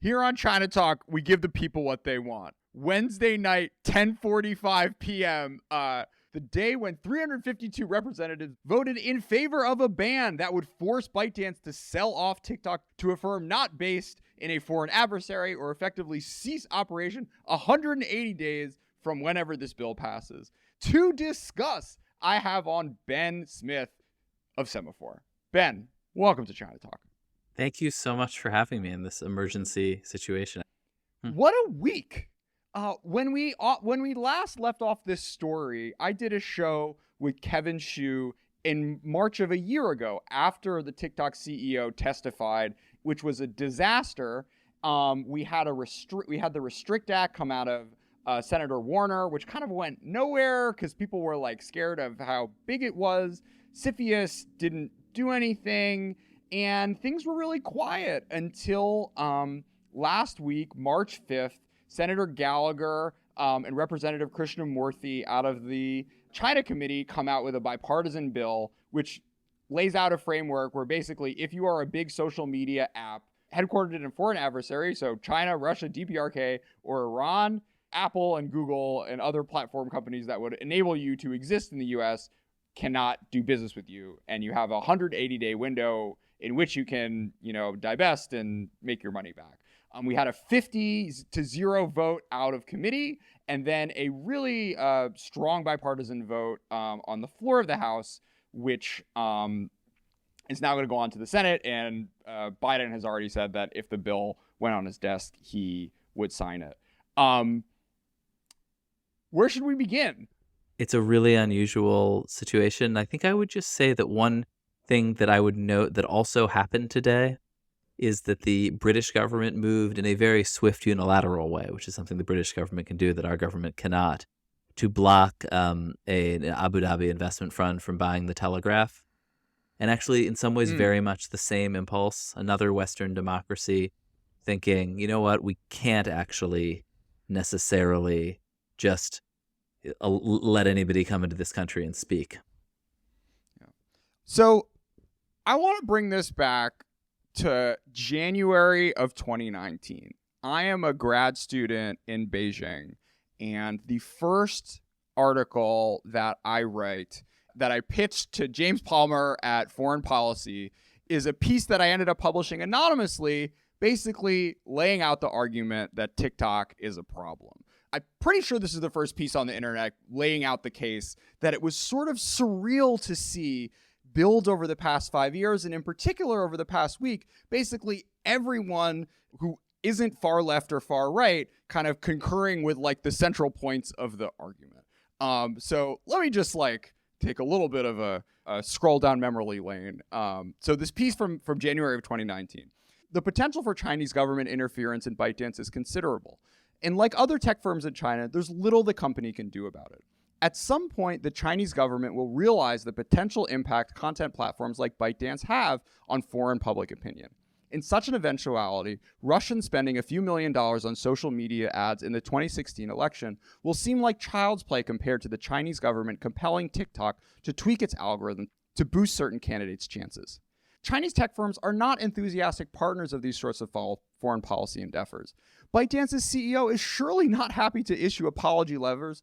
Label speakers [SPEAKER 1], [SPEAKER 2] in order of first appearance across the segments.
[SPEAKER 1] Here on ChinaTalk, we give the people what they want. Wednesday night, 10:45 p.m., the day when 352 representatives voted in favor of a ban that would force ByteDance to sell off TikTok to a firm not based in a foreign adversary or effectively cease operation 180 days from whenever this bill passes. To discuss, I have on Ben Smith of Semaphore. Ben, welcome to ChinaTalk.
[SPEAKER 2] Thank you so much for having me in this emergency situation.
[SPEAKER 1] What a week. When we last left off this story, I did a show with Kevin Xu in March of a year ago after the TikTok CEO testified, which was a disaster. We had the Restrict Act come out of Senator Warner, which kind of went nowhere because people were like scared of how big it was. CFIUS didn't do anything. And things were really quiet until last week, March 5th, Senator Gallagher and Representative Krishnamurthy out of the China Committee come out with a bipartisan bill, which lays out a framework where basically if you are a big social media app headquartered in a foreign adversary, so China, Russia, DPRK, or Iran, Apple and Google and other platform companies that would enable you to exist in the US cannot do business with you. And you have a 180-day window in which you can, divest and make your money back. We had a 50-0 vote out of committee, and then a really strong bipartisan vote on the floor of the House, which is now going to go on to the Senate. And Biden has already said that if the bill went on his desk, he would sign it. Where should we begin?
[SPEAKER 2] It's a really unusual situation. I think I would just say that one thing that I would note that also happened today is that the British government moved in a very swift unilateral way, which is something the British government can do that our government cannot, to block an Abu Dhabi investment fund from buying the Telegraph. And actually, in some ways, very much the same impulse, another Western democracy thinking, you know what, we can't actually necessarily just let anybody come into this country and speak.
[SPEAKER 1] So I want to bring this back to January of 2019. I am a grad student in Beijing, and the first article that I write that I pitched to James Palmer at Foreign Policy is a piece that I ended up publishing anonymously, basically laying out the argument that TikTok is a problem. I'm pretty sure this is the first piece on the internet laying out the case that it was sort of surreal to see build over the past 5 years, and in particular over the past week, basically everyone who isn't far left or far right kind of concurring with like the central points of the argument. So let me just take a little bit of a scroll down memory lane. So this piece from January of 2019, the potential for Chinese government interference in ByteDance is considerable. And like other tech firms in China, there's little the company can do about it. At some point, the Chinese government will realize the potential impact content platforms like ByteDance have on foreign public opinion. In such an eventuality, Russians spending a few $1 million on social media ads in the 2016 election will seem like child's play compared to the Chinese government compelling TikTok to tweak its algorithm to boost certain candidates' chances. Chinese tech firms are not enthusiastic partners of these sorts of foreign policy endeavors. ByteDance's CEO is surely not happy to issue apology letters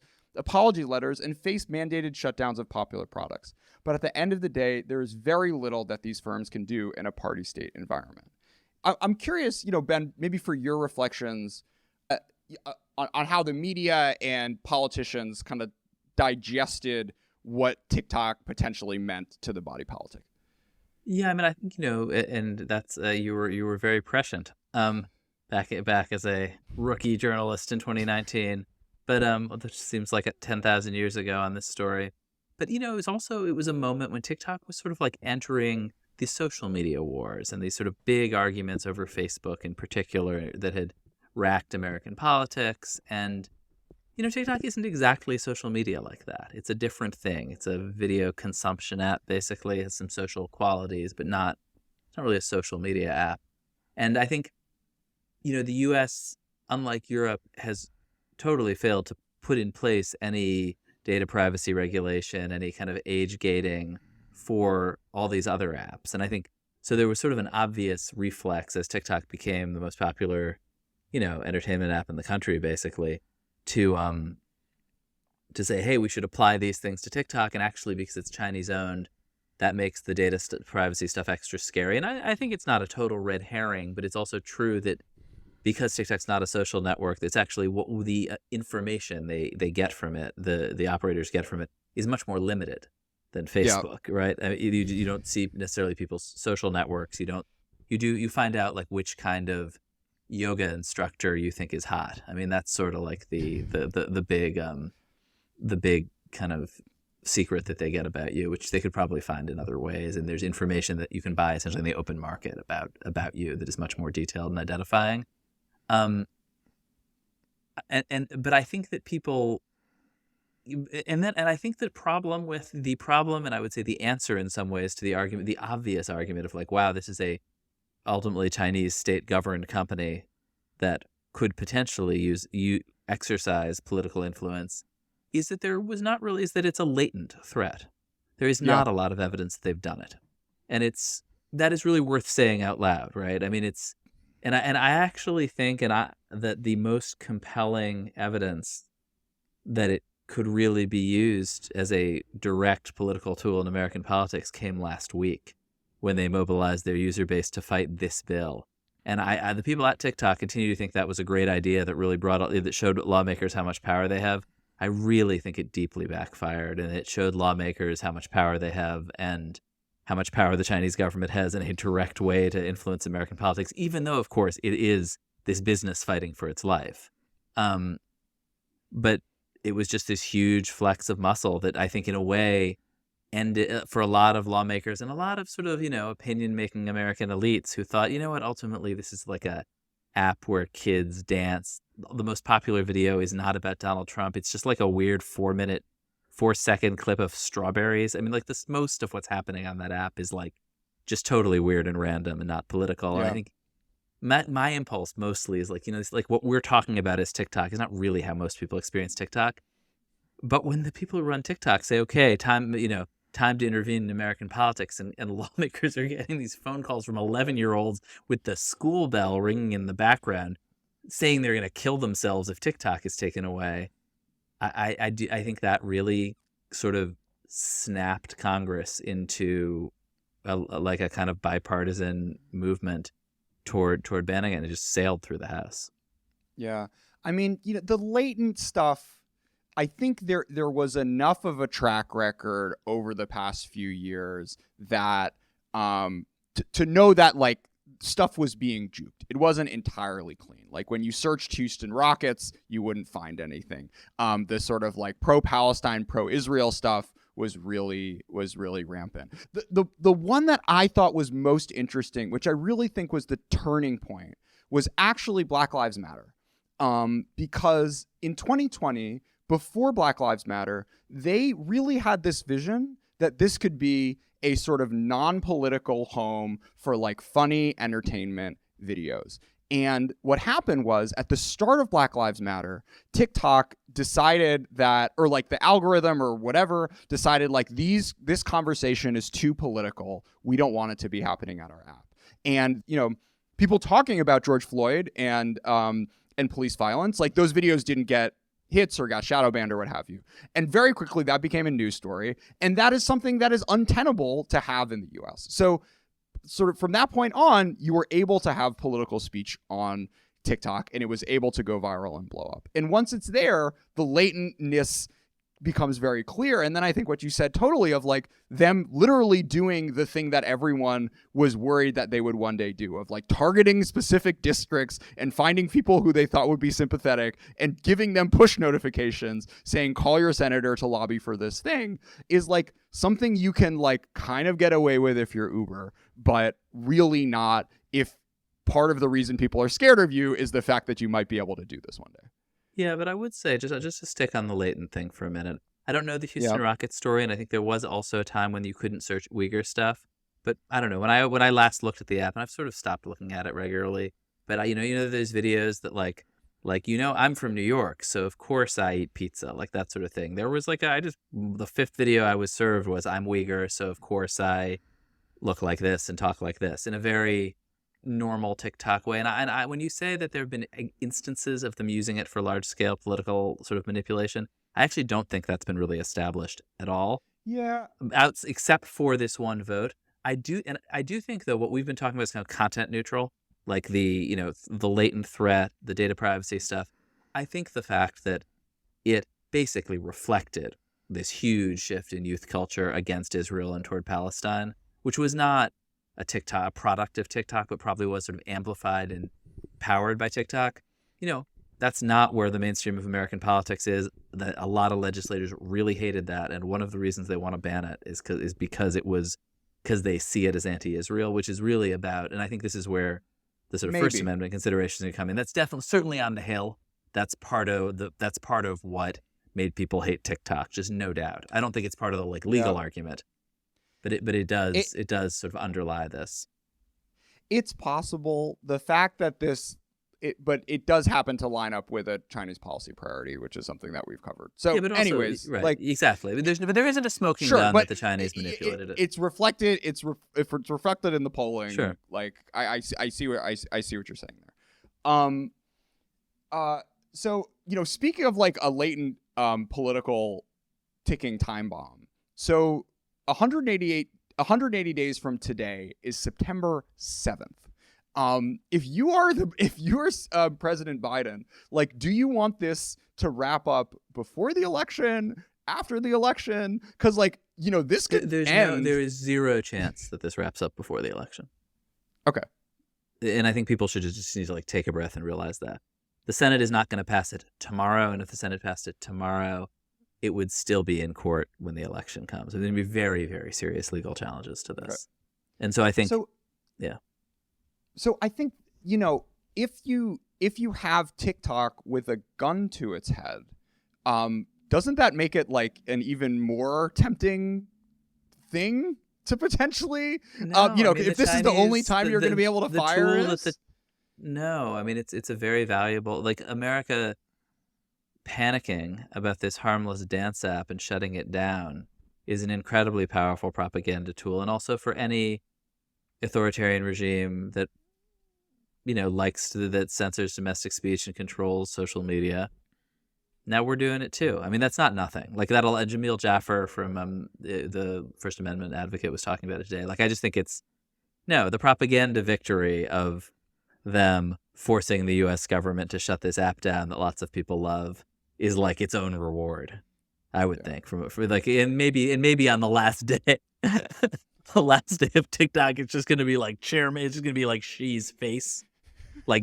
[SPEAKER 1] and face mandated shutdowns of popular products. But at the end of the day, there is very little that these firms can do in a party state environment. I'm curious, Ben, maybe for your reflections on how the media and politicians kind of digested what TikTok potentially meant to the body politic.
[SPEAKER 2] Yeah, I mean, I think, and that's you were very prescient back as a rookie journalist in 2019. But which seems like 10,000 years ago on this story. But, it was a moment when TikTok was sort of like entering the social media wars and these sort of big arguments over Facebook in particular that had racked American politics. And, TikTok isn't exactly social media like that. It's a different thing. It's a video consumption app, basically. It has some social qualities, but it's not really a social media app. And I think, the U.S., unlike Europe, has totally failed to put in place any data privacy regulation, any kind of age gating for all these other apps. And I think, so there was sort of an obvious reflex as TikTok became the most popular entertainment app in the country, basically, to say, hey, we should apply these things to TikTok, and actually, because it's Chinese owned, that makes the data privacy stuff extra scary. And I think it's not a total red herring, but it's also true that because TikTok's not a social network, it's actually what the information they get from it, the operators get from it, is much more limited than Facebook, right? I mean, you don't see necessarily people's social networks. You find out like which kind of yoga instructor you think is hot. I mean, that's sort of like the big kind of secret that they get about you, which they could probably find in other ways. And there's information that you can buy essentially in the open market about you that is much more detailed and identifying. But I think that people, and I think the problem, and I would say the answer in some ways to the argument, the obvious argument of like, wow, this is a ultimately Chinese state governed company that could potentially exercise political influence, is that it's a latent threat. There is not a lot of evidence that they've done it. And that is really worth saying out loud, right? I mean, and I actually think that the most compelling evidence that it could really be used as a direct political tool in American politics came last week when they mobilized their user base to fight this bill. And the people at TikTok continue to think that was a great idea that showed lawmakers how much power they have. I really think it deeply backfired, and it showed lawmakers how much power they have and how much power the Chinese government has in a direct way to influence American politics, even though, of course, it is this business fighting for its life. But it was just this huge flex of muscle that I think in a way ended for a lot of lawmakers and a lot of sort of, opinion-making American elites who thought, you know what, ultimately this is like a app where kids dance. The most popular video is not about Donald Trump. It's just like a weird 4-second clip of strawberries. I mean, like most of what's happening on that app is like just totally weird and random and not political. And I think my impulse mostly is like, it's like what we're talking about is TikTok is not really how most people experience TikTok. But when the people who run TikTok say, okay, time to intervene in American politics, and lawmakers are getting these phone calls from 11-year-olds with the school bell ringing in the background saying they're going to kill themselves if TikTok is taken away, I think that really sort of snapped Congress into a kind of bipartisan movement toward banning it, and it just sailed through the House. Yeah.
[SPEAKER 1] I mean, the latent stuff, I think there was enough of a track record over the past few years that to know that like stuff was being juked. It wasn't entirely clean. Like when you searched Houston Rockets, you wouldn't find anything. The sort of like pro-Palestine, pro-Israel stuff was really rampant. The one that I thought was most interesting, which I really think was the turning point, was actually Black Lives Matter. Because in 2020, before Black Lives Matter, they really had this vision that this could be a sort of non-political home for like funny entertainment videos. And what happened was at the start of Black Lives Matter, TikTok decided that, or like the algorithm or whatever, decided like this conversation is too political. We don't want it to be happening at our app. And, people talking about George Floyd and police violence, like those videos didn't get hits or got shadow banned or what have you. And very quickly that became a news story. And that is something that is untenable to have in the US. So sort of from that point on, you were able to have political speech on TikTok and it was able to go viral and blow up. And once it's there, the latentness becomes very clear. And then I think what you said totally of like them literally doing the thing that everyone was worried that they would one day do, of like targeting specific districts and finding people who they thought would be sympathetic and giving them push notifications saying, call your senator to lobby for this thing, is like something you can like kind of get away with if you're Uber, but really not if part of the reason people are scared of you is the fact that you might be able to do this one day.
[SPEAKER 2] Yeah, but I would say, just to stick on the latent thing for a minute, I don't know the Houston Rockets story, and I think there was also a time when you couldn't search Uyghur stuff. But I don't know, when I last looked at the app, and I've sort of stopped looking at it regularly, but there's videos that like I'm from New York, so of course I eat pizza, like that sort of thing. There was like the fifth video I was served was I'm Uyghur, so of course I look like this and talk like this, in a very normal TikTok way. And I when you say that there have been instances of them using it for large-scale political sort of manipulation, I actually don't think that's been really established at all,
[SPEAKER 1] Yeah,
[SPEAKER 2] except for this one vote. I do think, though, what we've been talking about is kind of content neutral, like the latent threat, the data privacy stuff. I think the fact that it basically reflected this huge shift in youth culture against Israel and toward Palestine, which was not a product of TikTok, but probably was sort of amplified and powered by TikTok. That's not where the mainstream of American politics is. That a lot of legislators really hated that, and one of the reasons they want to ban it is because they see it as anti-Israel, which is really about. And I think this is where the sort of First Amendment considerations are coming. That's definitely certainly on the Hill. That's part of what made people hate TikTok, just no doubt. I don't think it's part of the legal argument, but it does sort of underlie this.
[SPEAKER 1] It's possible. The fact that but it does happen to line up with a Chinese policy priority, which is something that we've covered. So,
[SPEAKER 2] yeah, but also,
[SPEAKER 1] anyways,
[SPEAKER 2] right, exactly. But there isn't a smoking gun that the Chinese manipulated it.
[SPEAKER 1] It's reflected. If it's reflected in the polling.
[SPEAKER 2] Sure.
[SPEAKER 1] I see what you're saying there. So speaking of a latent political ticking time bomb. So 180 days from today is September 7th. If you're President Biden, do you want this to wrap up before the election, after the election? Because this could end.
[SPEAKER 2] There is zero chance that this wraps up before the election.
[SPEAKER 1] Okay.
[SPEAKER 2] And I think people should just need to take a breath and realize that the Senate is not going to pass it tomorrow. And if the Senate passed it tomorrow, it would still be in court when the election comes. There's going to be very, very serious legal challenges to this. Okay. And so I think, yeah.
[SPEAKER 1] So I think, if you have TikTok with a gun to its head, doesn't that make it an even more tempting thing to potentially, if this is the only time you're going to be able to fire it?
[SPEAKER 2] No, I mean, it's a very valuable, America panicking about this harmless dance app and shutting it down is an incredibly powerful propaganda tool. And also for any authoritarian regime that that censors domestic speech and controls social media. Now we're doing it too. I mean, that's not nothing. That'll Jamil Jaffer from the First Amendment advocate was talking about it today. I just think the propaganda victory of them forcing the U.S. government to shut this app down that lots of people love is its own reward. I would think and maybe on the last day. The last day of TikTok, it's just going to be chairman. It's just going to be Xi's face,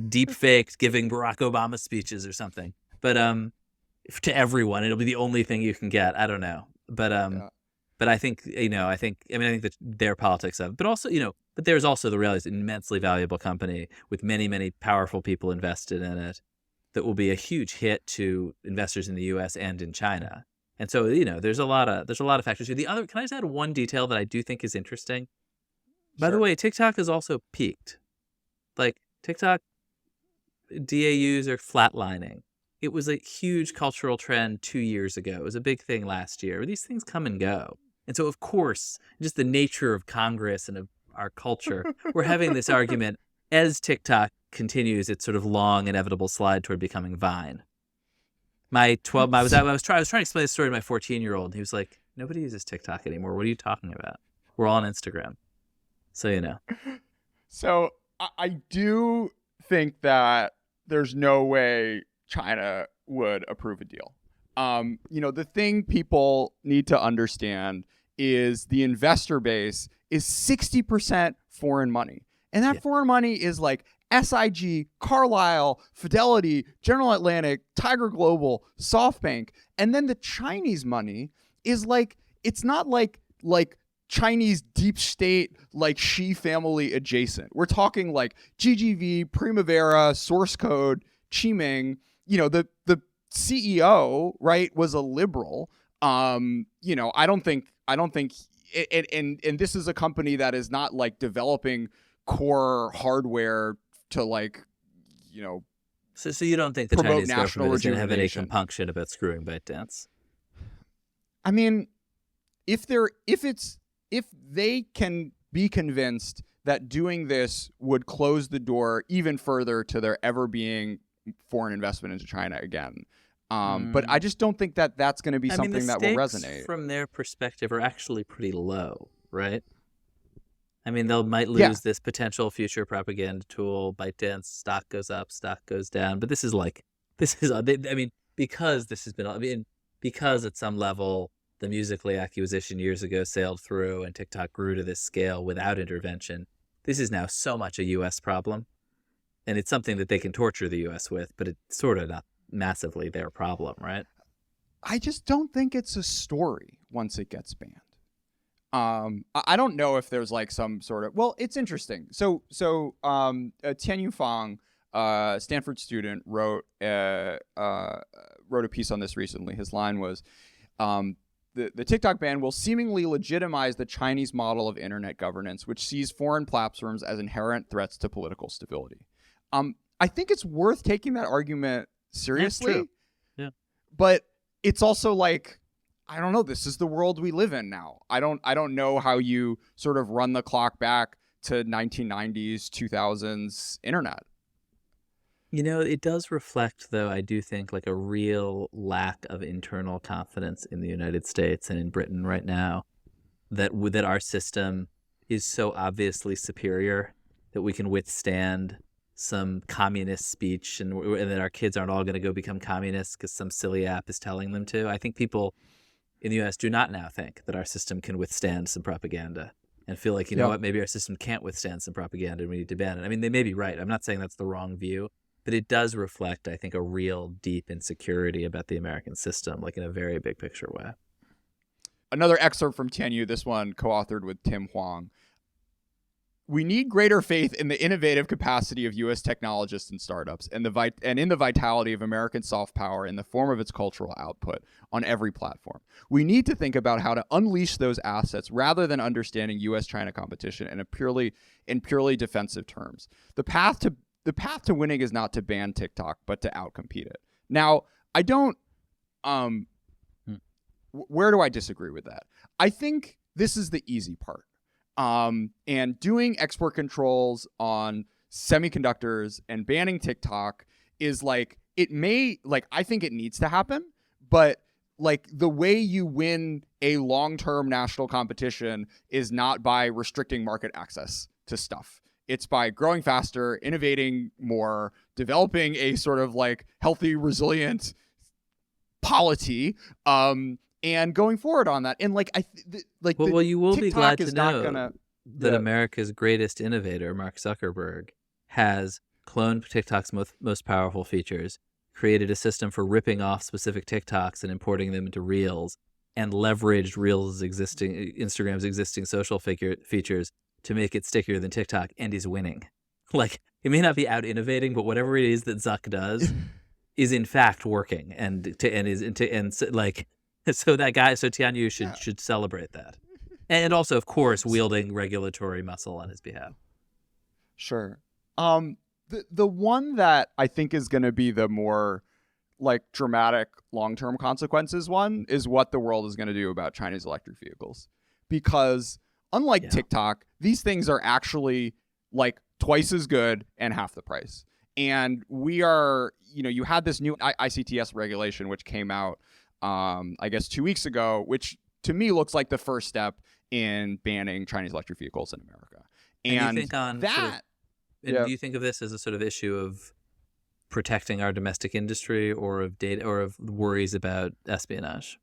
[SPEAKER 2] deep faked, giving Barack Obama speeches or something. But to everyone, it'll be the only thing you can get. I don't know, but I think I think that their politics of, but also but there's also the reality: it's an immensely valuable company with many, many powerful people invested in it that will be a huge hit to investors in the U.S. and in China. And so, there's a lot of factors here. Can I just add one detail that I do think is interesting? By the way, TikTok has also peaked. TikTok DAUs are flatlining. It was a huge cultural trend 2 years ago. It was a big thing last year. These things come and go. And so, of course, just the nature of Congress and of our culture, we're having this argument as TikTok continues its sort of long, inevitable slide toward becoming Vine. I was trying to explain the story to my 14-year-old, and he was like, "Nobody uses TikTok anymore. What are you talking about? We're all on Instagram." So
[SPEAKER 1] So I do think that there's no way China would approve a deal. The thing people need to understand is the investor base is 60% foreign money, and that foreign money is SIG, Carlyle, Fidelity, General Atlantic, Tiger Global, SoftBank. And then the Chinese money is it's not like Chinese deep state, Xi family adjacent. We're talking GGV, Primavera, Source Code, Qiming. The CEO, right, was a liberal. I don't think, and this is a company that is not developing core hardware to
[SPEAKER 2] So you don't think the Chinese government is going to have any compunction about screwing ByteDance?
[SPEAKER 1] I mean, if they can be convinced that doing this would close the door even further to there ever being foreign investment into China again. But I just don't think that that's going to be
[SPEAKER 2] I mean, the
[SPEAKER 1] something that will
[SPEAKER 2] stakes
[SPEAKER 1] resonate.
[SPEAKER 2] from their perspective are actually pretty low, right? I mean, they might
[SPEAKER 1] Yeah.
[SPEAKER 2] lose this potential future propaganda tool. ByteDance stock goes up, stock goes down. But this is I mean, because this has been, I mean, because at some level the Musical.ly acquisition years ago sailed through and TikTok grew to this scale without intervention. This is now so much a U.S. problem, and it's something that they can torture the U.S. with, but it's sort of not massively their problem, right?
[SPEAKER 1] I just don't think it's a story once it gets banned. I don't know if there's like some sort of, well, it's interesting. So Tianyu Fang, Stanford student, wrote a piece on this recently. His line was, the TikTok ban will seemingly legitimize the Chinese model of internet governance, which sees foreign platforms as inherent threats to political stability. I think it's worth taking that argument seriously.
[SPEAKER 2] True. Yeah.
[SPEAKER 1] But it's also like, I don't know, this is the world we live in now. I don't know how you sort of run the clock back to 1990s, 2000s internet.
[SPEAKER 2] You know, it does reflect, though, I do think, like a real lack of internal confidence in the United States and in Britain right now, that our system is so obviously superior that we can withstand some communist speech, and that our kids aren't all going to go become communists because some silly app is telling them to. I think people in the U.S. do not now think that our system can withstand some propaganda, and feel like, you know what, maybe our system can't withstand some propaganda and we need to ban it. I mean, they may be right. I'm not saying that's the wrong view, but it does reflect, I think, a real deep insecurity about the American system, like in a very big picture way.
[SPEAKER 1] Another excerpt from Tianyu, this one co-authored with Tim Huang. We need greater faith in the innovative capacity of U.S. technologists and startups, and in the vitality of American soft power in the form of its cultural output on every platform. We need to think about how to unleash those assets rather than understanding U.S.-China competition in purely defensive terms. The path to winning is not to ban TikTok, but to outcompete it. Now, I don't. Where do I disagree with that? I think this is the easy part. And doing export controls on semiconductors and banning TikTok is like, I think it needs to happen, but like the way you win a long-term national competition is not by restricting market access to stuff. It's by growing faster, innovating more, developing a sort of like healthy, resilient polity, and going forward on that. And like,
[SPEAKER 2] well, you will
[SPEAKER 1] TikTok
[SPEAKER 2] be glad
[SPEAKER 1] is
[SPEAKER 2] to
[SPEAKER 1] not
[SPEAKER 2] know
[SPEAKER 1] gonna,
[SPEAKER 2] that America's greatest innovator, Mark Zuckerberg, has cloned TikTok's most powerful features, created a system for ripping off specific TikToks and importing them into Reels, and leveraged Instagram's existing social features to make it stickier than TikTok, and is winning. Like, it may not be out innovating, but whatever it is that Zuck does is in fact working, so that guy, so Tianyu should celebrate that. And also, of course, wielding regulatory muscle on his behalf.
[SPEAKER 1] Sure. The one that I think is going to be the more like dramatic long-term consequences one is what the world is going to do about Chinese electric vehicles. Because unlike TikTok, these things are actually like twice as good and half the price. And we are, you had this new ICTS regulation, which came out, I guess 2 weeks ago, which to me looks like the first step in banning Chinese electric vehicles in America. And
[SPEAKER 2] you think do you think of this as a sort of issue of protecting our domestic industry, or of data, or of worries about espionage?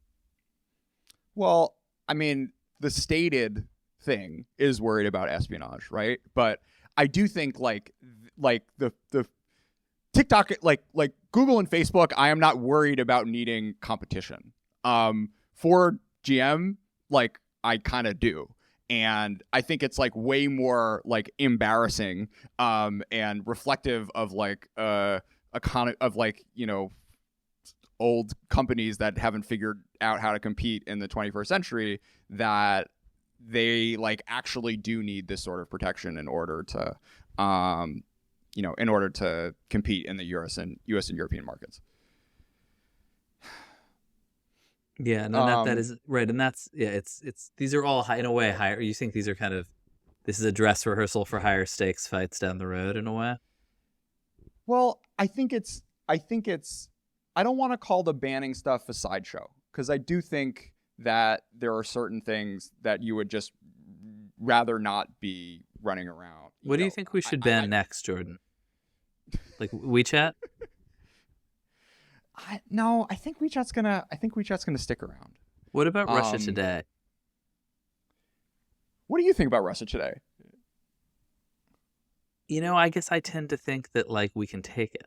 [SPEAKER 1] Well, I mean, the stated thing is worried about espionage, right? But I do think like the TikTok, like Google and Facebook, I am not worried about needing competition. For GM, like I kind of do. And I think it's like way more like embarrassing and reflective of like old companies that haven't figured out how to compete in the 21st century, that they like actually do need this sort of protection in order to compete in the US and European markets.
[SPEAKER 2] Yeah, no, that is right, and that's it's these are all in a way higher. You think these are kind of this is a dress rehearsal for higher stakes fights down the road in a way?
[SPEAKER 1] Well, I think it's I don't want to call the banning stuff a sideshow, because I do think that there are certain things that you would just rather not be running around.
[SPEAKER 2] What do you think we should ban next, Jordan? Like WeChat?
[SPEAKER 1] No, I think WeChat's gonna stick around.
[SPEAKER 2] What about Russia Today?
[SPEAKER 1] What do you think about Russia Today?
[SPEAKER 2] I guess I tend to think that like we can take it,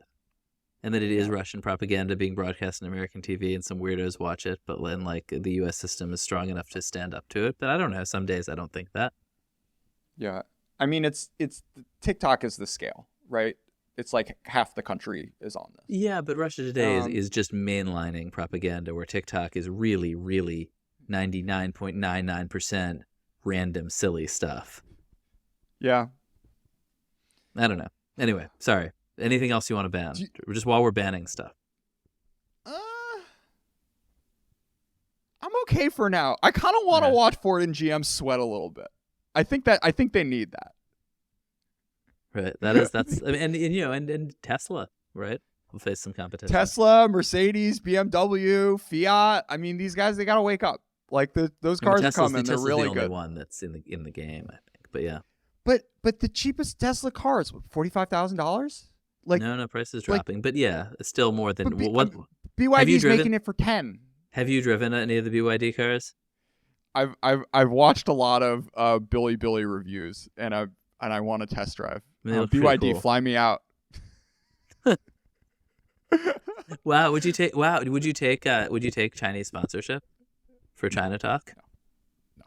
[SPEAKER 2] and that it is Russian propaganda being broadcast on American TV, and some weirdos watch it, but then like the U.S. system is strong enough to stand up to it. But I don't know. Some days I don't think that.
[SPEAKER 1] Yeah, I mean it's TikTok is the scale, right? It's like half the country is on this.
[SPEAKER 2] Yeah, but Russia Today is just mainlining propaganda, where TikTok is really, really 99.99% random silly stuff.
[SPEAKER 1] Yeah.
[SPEAKER 2] I don't know. Anyway, sorry. Anything else you want to ban? Just while we're banning stuff.
[SPEAKER 1] I'm okay for now. I kind of want to watch Ford and GM sweat a little bit. I think they need that.
[SPEAKER 2] Right. That's I mean, and Tesla, right? Will face some competition.
[SPEAKER 1] Tesla, Mercedes, BMW, Fiat. I mean, these guys, they got to wake up. Like those cars are coming. They're really good.
[SPEAKER 2] The only one that's in the game, I think. But yeah.
[SPEAKER 1] But the cheapest Tesla car is $45,000. Like
[SPEAKER 2] no, price is dropping. But yeah, it's still more than what
[SPEAKER 1] BYD's making it for 10.
[SPEAKER 2] Have you driven any of the BYD cars?
[SPEAKER 1] I've watched a lot of Billy reviews, and I want to test drive. BYD, cool. Fly me out.
[SPEAKER 2] Wow, would you take Chinese sponsorship for ChinaTalk?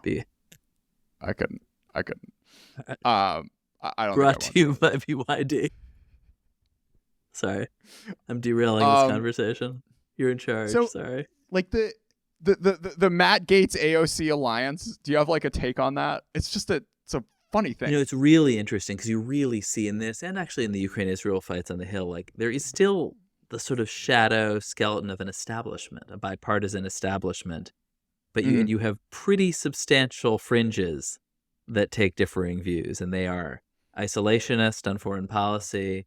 [SPEAKER 1] No. I couldn't. I don't.
[SPEAKER 2] Brought to you by BYD. Sorry, I'm derailing this conversation. You're in charge. Sorry.
[SPEAKER 1] Like the Matt Gaetz AOC Alliance. Do you have like a take on that? It's a funny thing.
[SPEAKER 2] It's really interesting because you really see in this, and actually in the Ukraine-Israel fights on the Hill, like there is still the sort of shadow skeleton of an establishment, a bipartisan establishment, but you have pretty substantial fringes that take differing views, and they are isolationist on foreign policy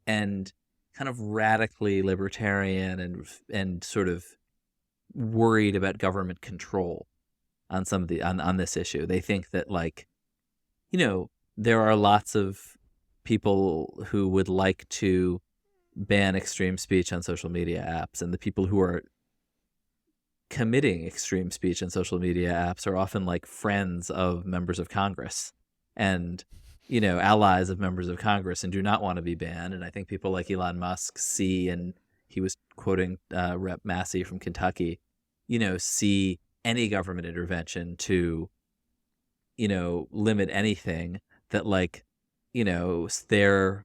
[SPEAKER 2] and kind of radically libertarian and sort of worried about government control on some of the on this issue. They think that there are lots of people who would like to ban extreme speech on social media apps, and the people who are committing extreme speech on social media apps are often like friends of members of Congress and allies of members of Congress, and do not want to be banned. And I think people like Elon Musk see, and he was quoting Rep. Massey from Kentucky, see any government intervention to limit anything that their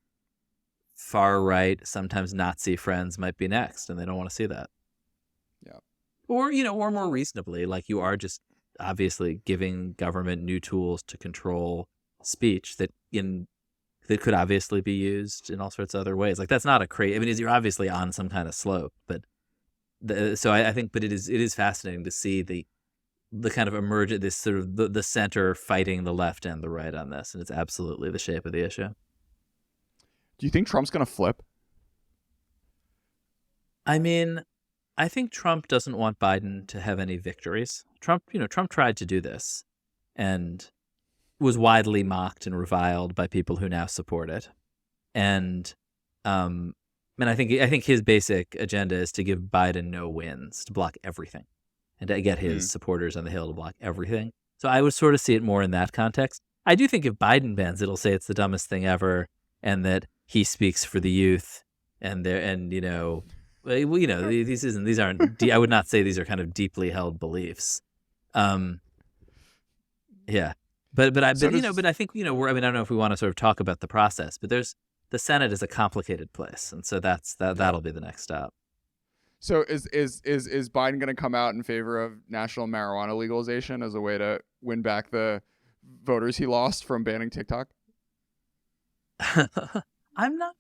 [SPEAKER 2] far right, sometimes Nazi friends might be next, and they don't want to see that.
[SPEAKER 1] Yeah.
[SPEAKER 2] Or more reasonably, like you are just obviously giving government new tools to control speech that could obviously be used in all sorts of other ways. Like that's not you're obviously on some kind of slope, but I think, but it is fascinating to see the kind of emerge, this sort of the center fighting the left and the right on this, and it's absolutely the shape of the issue.
[SPEAKER 1] Do you think Trump's going to flip?
[SPEAKER 2] I mean, I think Trump doesn't want Biden to have any victories. Trump tried to do this and was widely mocked and reviled by people who now support it. And I think his basic agenda is to give Biden no wins, to block everything, and to get his supporters on the Hill to block everything. So I would sort of see it more in that context. I do think if Biden bans, it'll say it's the dumbest thing ever, and that he speaks for the youth, these aren't. I would not say these are kind of deeply held beliefs. Yeah, but I think I don't know if we want to sort of talk about the process, but the Senate is a complicated place, and so that'll be the next stop.
[SPEAKER 1] So is Biden going to come out in favor of national marijuana legalization as a way to win back the voters he lost from banning TikTok?
[SPEAKER 2] I'm not.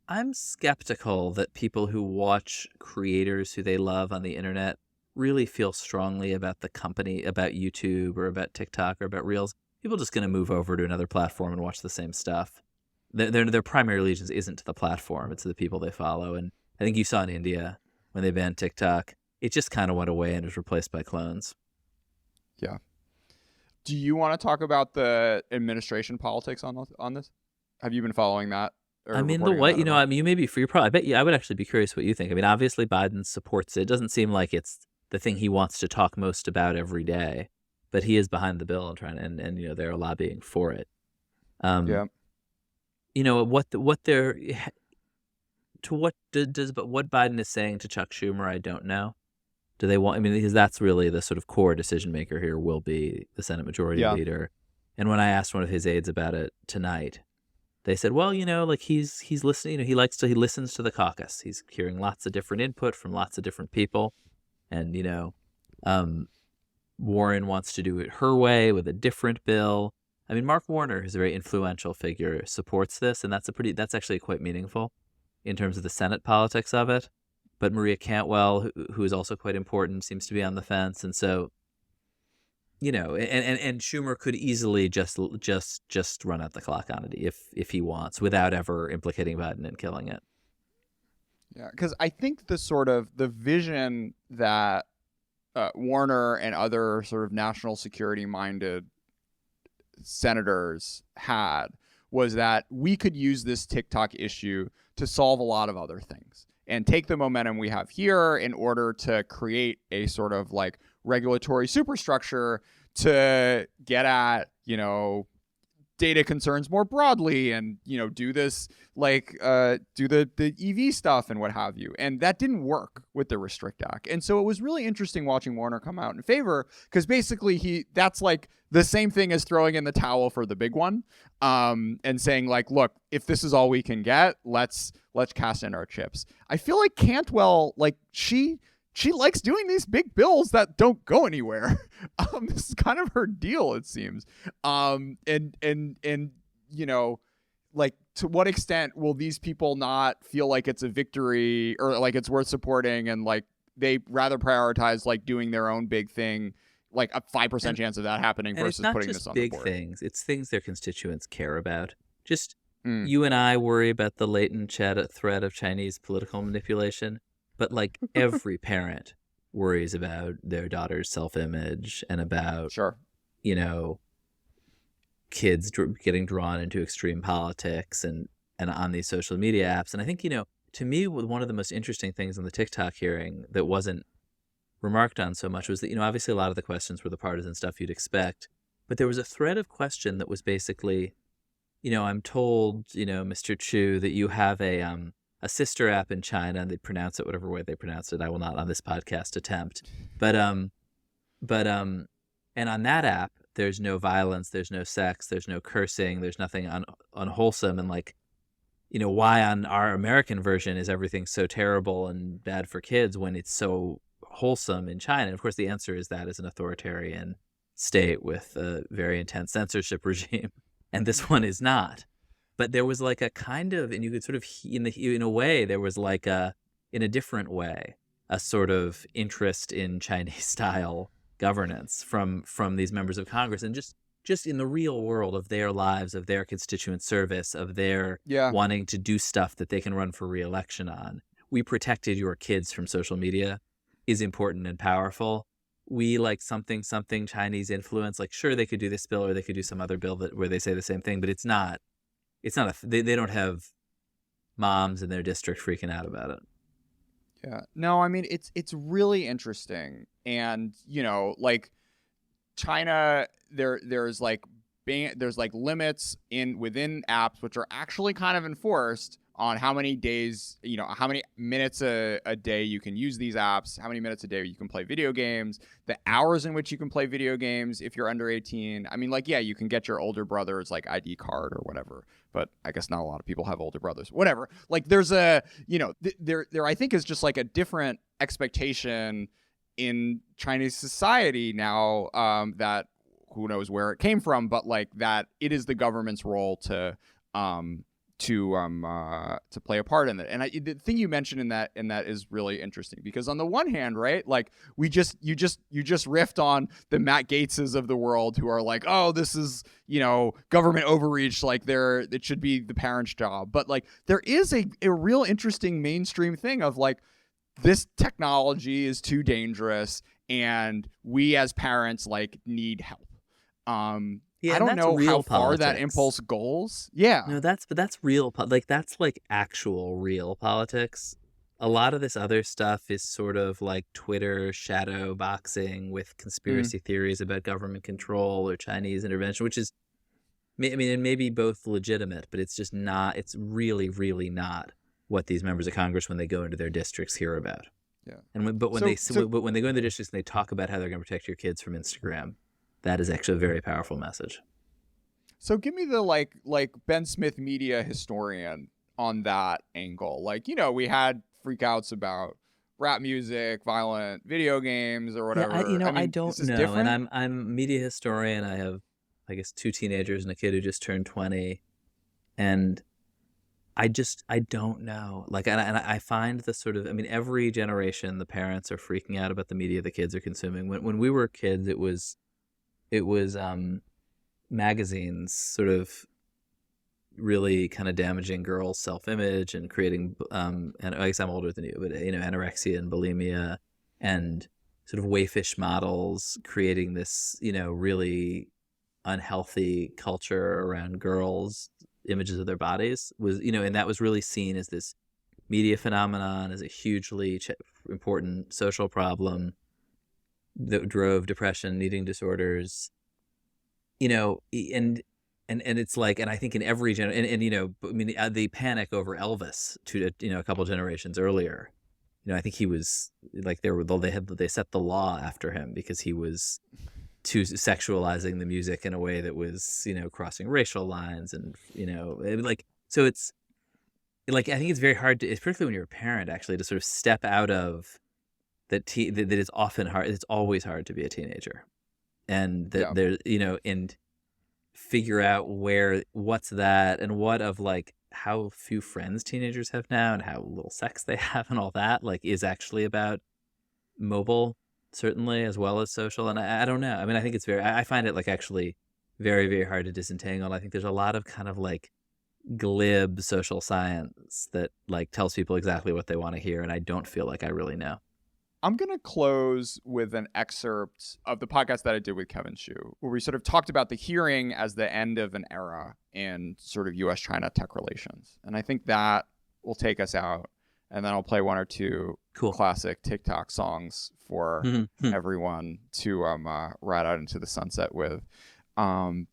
[SPEAKER 2] I'm skeptical that people who watch creators who they love on the internet really feel strongly about the company, about YouTube or about TikTok or about Reels, people are just going to move over to another platform and watch the same stuff. Their primary allegiance isn't to the platform, it's to the people they follow. And I think you saw in India when they banned TikTok, it just kind of went away and was replaced by clones.
[SPEAKER 1] Yeah. Do you want to talk about the administration politics on this? Have you been following that? Or
[SPEAKER 2] I mean, the
[SPEAKER 1] reporting on
[SPEAKER 2] way,
[SPEAKER 1] that at all?
[SPEAKER 2] I mean, you may be for your probably, I bet you, I would actually be curious what you think. I mean, obviously Biden supports it. It doesn't seem like it's the thing he wants to talk most about every day, but he is behind the bill and trying, and they're lobbying for it.
[SPEAKER 1] Yeah.
[SPEAKER 2] What they're, to what does, but what Biden is saying to Chuck Schumer, I don't know. Do they want, I mean, because that's really the sort of core decision maker here will be the Senate Majority
[SPEAKER 1] Yeah.
[SPEAKER 2] Leader. And when I asked one of his aides about it tonight, they said, well, like he's listening, he listens to the caucus. He's hearing lots of different input from lots of different people. And, Warren wants to do it her way with a different bill. I mean, Mark Warner, who's a very influential figure, supports this. And that's actually quite meaningful in terms of the Senate politics of it. But Maria Cantwell, who is also quite important, seems to be on the fence. And so, and Schumer could easily just run out the clock on it if he wants, without ever implicating Biden and killing it.
[SPEAKER 1] Yeah, because I think the vision that Warner and other sort of national security minded senators had was that we could use this TikTok issue to solve a lot of other things and take the momentum we have here in order to create a sort of like regulatory superstructure to get at, data concerns more broadly and, do this like do the EV stuff and what have you. And that didn't work with the Restrict Act. And so it was really interesting watching Warner come out in favor because basically that's like the same thing as throwing in the towel for the big one and saying like, look, if this is all we can get, let's cast in our chips. I feel like Cantwell, like she likes doing these big bills that don't go anywhere. This is kind of her deal, it seems. Like to what extent will these people not feel like it's a victory or like it's worth supporting and like they rather prioritize like doing their own big thing, like a 5% chance of that happening versus putting this on the board.
[SPEAKER 2] Things. It's things their constituents care about. Just you and I worry about the latent threat of Chinese political manipulation. But like every parent worries about their daughter's self-image and about, kids getting drawn into extreme politics and on these social media apps. And I think, to me, one of the most interesting things in the TikTok hearing that wasn't remarked on so much was that, obviously a lot of the questions were the partisan stuff you'd expect. But there was a thread of question that was basically, I'm told, Mr. Chu, that you have a sister app in China, and they pronounce it whatever way they pronounce it. I will not on this podcast attempt. But and on that app, there's no violence, there's no sex, there's no cursing, there's nothing unwholesome. And like, why on our American version is everything so terrible and bad for kids when it's so wholesome in China? And of course, the answer is that is an authoritarian state with a very intense censorship regime, and this one is not. But there was like a kind of, and you could sort of, in a way, there was like in a different way, a sort of interest in Chinese style governance from these members of Congress, and just in the real world of their lives, of their constituent service, of their wanting to do stuff that they can run for re-election on. We protected your kids from social media is important and powerful. We like something Chinese influence. Like, sure, they could do this bill or they could do some other bill where they say the same thing, but it's not they don't have moms in their district freaking out about it.
[SPEAKER 1] Yeah. No, I mean, it's really interesting. And, like China, there's like limits within apps, which are actually kind of enforced on how many days, how many minutes a day you can use these apps, how many minutes a day you can play video games, the hours in which you can play video games if you're under 18. I mean, like, yeah, you can get your older brother's like ID card or whatever, but I guess not a lot of people have older brothers. Whatever. Like, there's a, there I think is just like a different expectation in Chinese society now that who knows where it came from, but like that it is the government's role to to play a part in it. And the thing you mentioned in that is really interesting, because on the one hand, right, like you just riffed on the Matt Gaetzes of the world who are like, oh, this is, government overreach, like it should be the parent's job. But like there is a real interesting mainstream thing of like, this technology is too dangerous and we as parents like need help.
[SPEAKER 2] Yeah,
[SPEAKER 1] I don't know how far that
[SPEAKER 2] politics.
[SPEAKER 1] impulse goes. Yeah.
[SPEAKER 2] No, that's real. That's like actual real politics. A lot of this other stuff is sort of like Twitter shadow boxing with conspiracy theories about government control or Chinese intervention, which is, I mean, it may be both legitimate, but it's just not. It's really, really not what these members of Congress, when they go into their districts, hear about.
[SPEAKER 1] Yeah.
[SPEAKER 2] And when they go into their districts and they talk about how they're going to protect your kids from Instagram, that is actually a very powerful message.
[SPEAKER 1] So give me the like Ben Smith media historian on that angle. Like, we had freakouts about rap music, violent video games, or whatever.
[SPEAKER 2] Yeah, I don't know.
[SPEAKER 1] Different?
[SPEAKER 2] And I'm a media historian. I have, I guess, 2 teenagers and a kid who just turned 20. And I don't know. Like, and I find the sort of, I mean, every generation, the parents are freaking out about the media the kids are consuming. When we were kids, it was magazines sort of really kind of damaging girls' self-image and creating, and I guess I'm older than you, but anorexia and bulimia and sort of wayfish models creating this, really unhealthy culture around girls' images of their bodies was, and that was really seen as this media phenomenon, as a hugely important social problem that drove depression, eating disorders, and it's like, and I think in every the panic over Elvis a couple generations earlier, I think he was like, they set the law after him because he was too sexualizing the music in a way that was, crossing racial lines, and so it's like, I think it's very hard to, particularly when you're a parent, actually, to sort of step out of that is often hard. It's always hard to be a teenager, and that there, and figure out what's that, and what of like how few friends teenagers have now, and how little sex they have, and all that, like, is actually about mobile, certainly, as well as social. And I don't know. I mean, I think I find it like actually very, very hard to disentangle. I think there's a lot of kind of like glib social science that like tells people exactly what they want to hear, and I don't feel like I really know.
[SPEAKER 1] I'm going to close with an excerpt of the podcast that I did with Kevin Shu, where we sort of talked about the hearing as the end of an era in sort of US-China tech relations. And I think that will take us out. And then I'll play 1 or 2 classic TikTok songs for everyone to ride out into the sunset with. Ben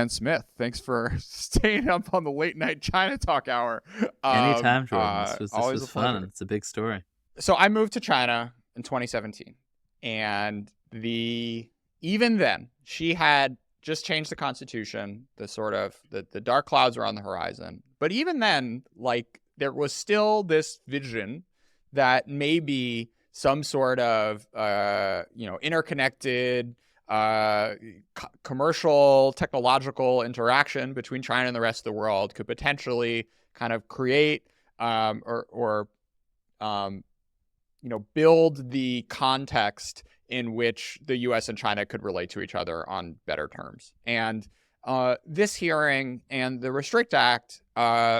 [SPEAKER 1] Smith, thanks for staying up on the late night China Talk hour.
[SPEAKER 2] Anytime, Jordan. This was fun.
[SPEAKER 1] Pleasure.
[SPEAKER 2] It's a big story.
[SPEAKER 1] So I moved to China in 2017, and even then she had just changed the constitution. The dark clouds were on the horizon. But even then, like, there was still this vision that maybe some sort of interconnected commercial technological interaction between China and the rest of the world could potentially kind of create build the context in which the U.S. and China could relate to each other on better terms. And this hearing and the Restrict Act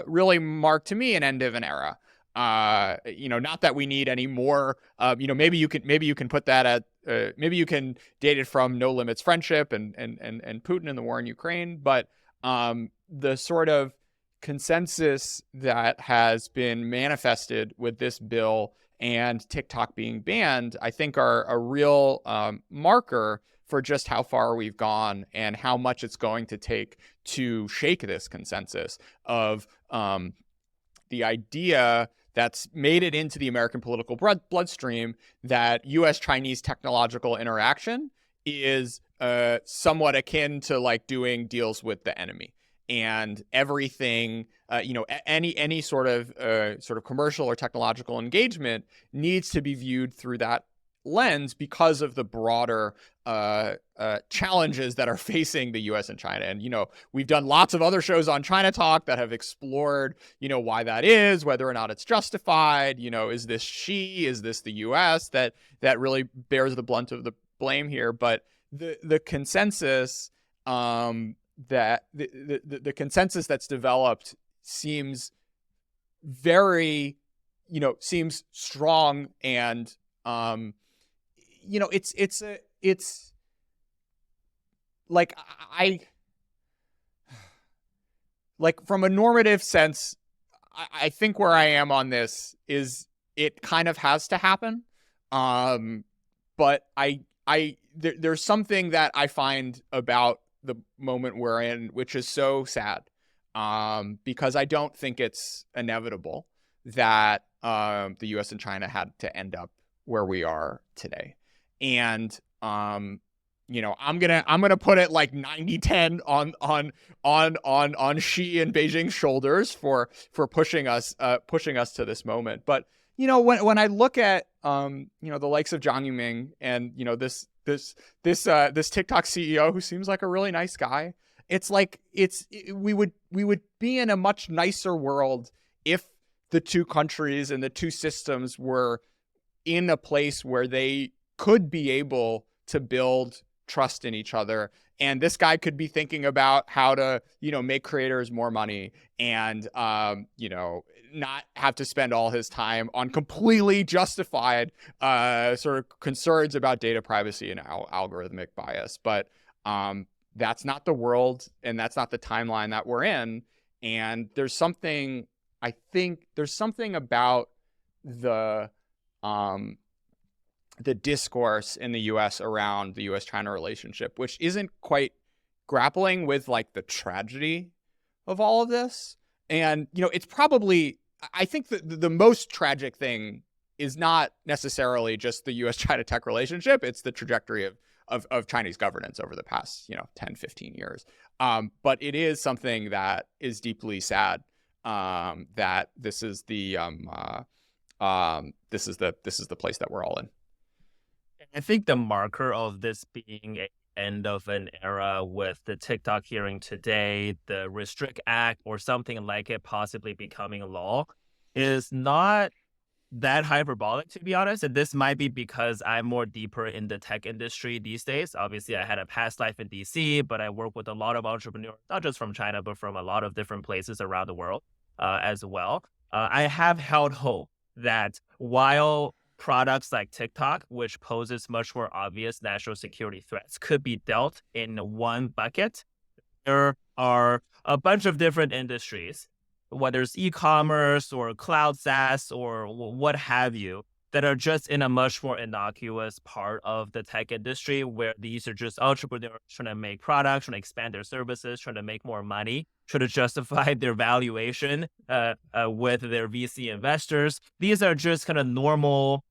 [SPEAKER 1] really marked, to me, an end of an era. Not that we need any more. Maybe you can put that at. Maybe you can date it from No Limits Friendship and Putin and the war in Ukraine. But the sort of consensus that has been manifested with this bill and TikTok being banned, I think, are a real marker for just how far we've gone and how much it's going to take to shake this consensus of the idea that's made it into the American political bloodstream that U.S.-Chinese technological interaction is somewhat akin to like doing deals with the enemy. And everything, any sort of commercial or technological engagement needs to be viewed through that lens because of the broader challenges that are facing the U.S. and China. And, we've done lots of other shows on ChinaTalk that have explored, why that is, whether or not it's justified. Is this is this the U.S. that really bears the brunt of the blame here? But the consensus that the consensus that's developed seems very, seems strong, and it's like from a normative sense, I think where I am on this is it kind of has to happen. But there's something that I find about the moment we're in, which is so sad, because I don't think it's inevitable that the U.S. and China had to end up where we are today. And I'm gonna put it like 90-10 on Xi and Beijing's shoulders for pushing us to this moment. But when I look at the likes of Zhang Yiming and this TikTok CEO who seems like a really nice guy, it's like we would be in a much nicer world if the two countries and the two systems were in a place where they could be able to build trust in each other. And this guy could be thinking about how to, make creators more money and, not have to spend all his time on completely justified sort of concerns about data privacy and algorithmic bias. But that's not the world, and that's not the timeline that we're in. And I think there's something about the discourse in the U.S. around the U.S.-China relationship, which isn't quite grappling with like the tragedy of all of this. And, it's probably, I think that the most tragic thing is not necessarily just the U.S.-China tech relationship. It's the trajectory of Chinese governance over the past, 10, 15 years. But it is something that is deeply sad, that this is the place that we're all in.
[SPEAKER 3] I think the marker of this being an end of an era with the TikTok hearing today, the Restrict Act or something like it possibly becoming a law, is not that hyperbolic, to be honest. And this might be because I'm more deeper in the tech industry these days. Obviously, I had a past life in DC, but I work with a lot of entrepreneurs, not just from China, but from a lot of different places around the world as well. I have held hope that while products like TikTok, which poses much more obvious national security threats, could be dealt in one bucket, there are a bunch of different industries, whether it's e-commerce or cloud SaaS or what have you, that are just in a much more innocuous part of the tech industry, where these are just entrepreneurs trying to make products, trying to expand their services, trying to make more money, trying to justify their valuation with their VC investors. These are just kind of normal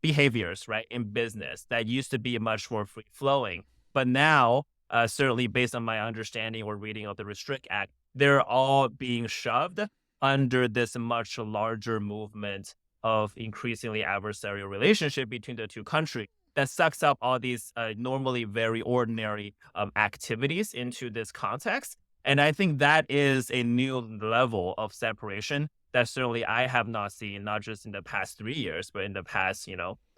[SPEAKER 3] behaviors, right, in business that used to be much more free-flowing. But now, certainly based on my understanding or reading of the Restrict Act, they're all being shoved under this much larger movement of increasingly adversarial relationship between the two countries that sucks up all these normally very ordinary activities into this context. And I think that is a new level of separation that certainly I have not seen, not just in the past 3 years, but in the past,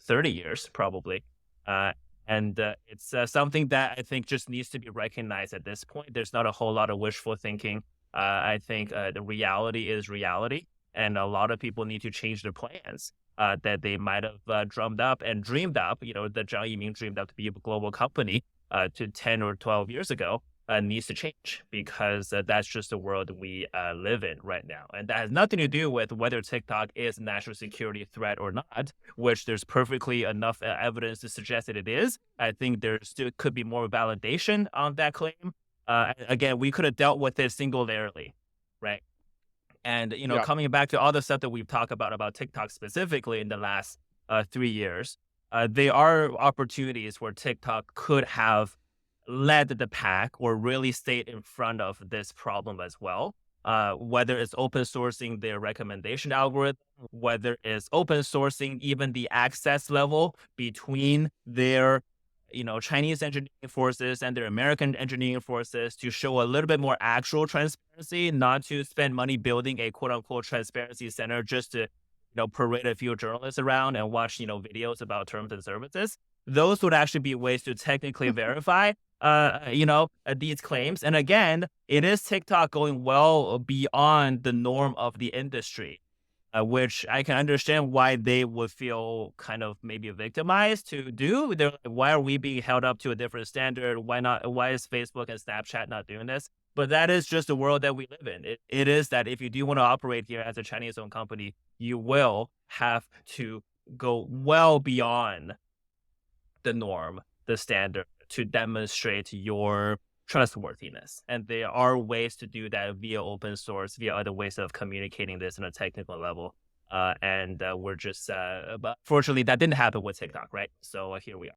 [SPEAKER 3] 30 years, probably. And it's something that I think just needs to be recognized at this point. There's not a whole lot of wishful thinking. I think the reality is reality. And a lot of people need to change their plans that they might have drummed up and dreamed up, that Zhang Yiming dreamed up to be a global company to 10 or 12 years ago. Needs to change, because that's just the world we live in right now. And that has nothing to do with whether TikTok is a national security threat or not, which there's perfectly enough evidence to suggest that it is. I think there still could be more validation on that claim. Again, we could have dealt with it singularly, right? And, coming back to all the stuff that we've talked about TikTok specifically in the last 3 years, there are opportunities where TikTok could have led the pack or really stayed in front of this problem as well. whether it's open sourcing their recommendation algorithm, whether it's open sourcing even the access level between their Chinese engineering forces and their American engineering forces to show a little bit more actual transparency, not to spend money building a quote unquote transparency center just to parade a few journalists around and watch videos about terms and services. Those would actually be ways to technically verify these claims. And again, it is TikTok going well beyond the norm of the industry, which I can understand why they would feel kind of maybe victimized to do. They're like, why are we being held up to a different standard? Why not? Why is Facebook and Snapchat not doing this? But that is just the world that we live in. It is that if you do want to operate here as a Chinese-owned company, you will have to go well beyond the norm, the standard, to demonstrate your trustworthiness. And there are ways to do that via open source, via other ways of communicating this on a technical level. And we're just, but fortunately, that didn't happen with TikTok, right? So here we are.